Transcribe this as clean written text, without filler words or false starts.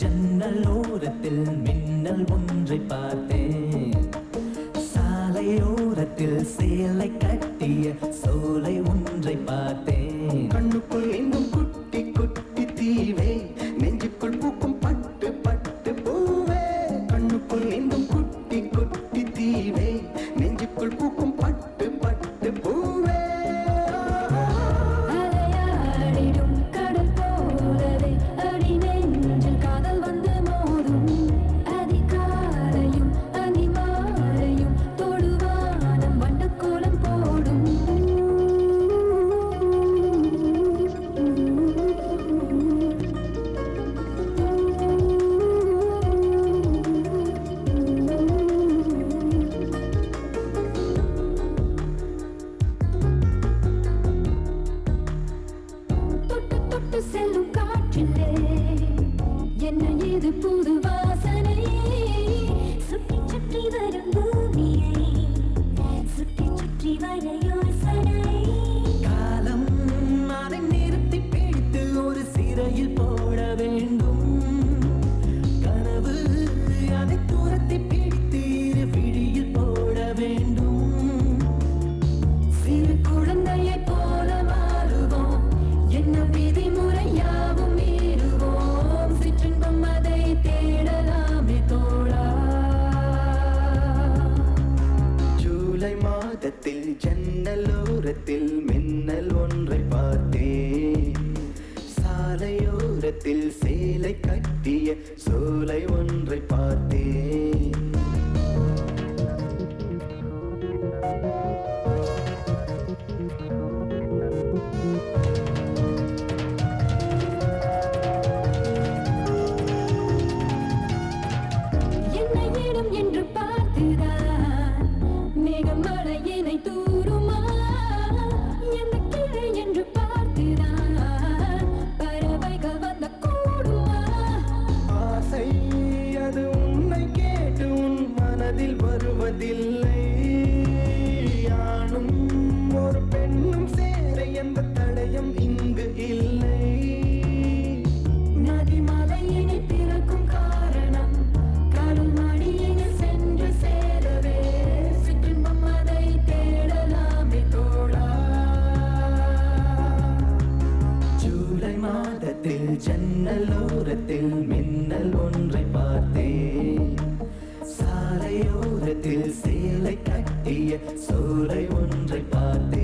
ஜன்னலோரத்தில் மின்னல் ஒன்றை பார்த்தேன். சாலையோரத்தில் சேலை கட்டிய சோலை ஒன்றை பார்த்தேன். கண்ணுக்குள் இன்னும் குட்டி குட்டி தீவே, நெஞ்சுக்குள் பூக்கும் பட்டு பட்டு பூவே. கண்ணுக்குள் இன்னும் குட்டி குட்டி தீவே, நெஞ்சுக்குள் பூக்கும் பட்டு பட்டு பூவே. அலையாடிடும் கடல் போலவே அடி நெஞ்சில் காதல் வந்து மோதும். அதிகாலையும் அதிமாலையும் தொடுவானம் வண்டக்கோலம் போடும். தொட்டு தொட்டு செல்லும் காற்றிலே என்ன இது புது வாசனை. சுற்றி சுற்றி வரும் பூமியை சுற்றி சுற்றி வர யோசனை. காலம் அதை நிறுத்தி பிடித்து ஒரு சிறையில் போட வேண்டும். கனவு அதை துரத்தி பிடித்து இரு விழியில் போட வேண்டும். சிறு குழந்தையைப் போல மாறுவோம், என்ன விதிமுறையாவும் மீறுவோம். சிற்றின்பம் அதை தேடலாமே தோழா. ஜூலை மாதத்தில் ஜன்னலோரத்தில் மின்னல் ஒன்றை பார்த்தேன். சாலையோரத்தில் சேலை கட்டிய சோலை ஒன்றை பார்த்தேன். என்னை இடம் என்று பார்த்துதான் மேகம் மழையினை தூருமா. என்ன கிளை என்று பார்த்துதான் பறவைகள் வந்த கூடுமா. ஆசை அது உன்னை கேட்டு உன் மனதில் வருவதில்லை. ஆணும் ஒரு பெண்ணும் சேர எந்த தடயம் இங்கு இல்லை. நதி மலையினை பிறக்கும் காரணம் கடல் மடியினை சென்று சேரவே. சிற்றின்பம் அதை தேடலாமே தோழா. ஜூலை மாதத்தில் ஜன்னலோரத்தில் மின்னல் ஒன்றை பார்த்தேன். சாலையோரத்தில் சேலை கட்டிய சோலை ஒன்றை பார்த்தேன்.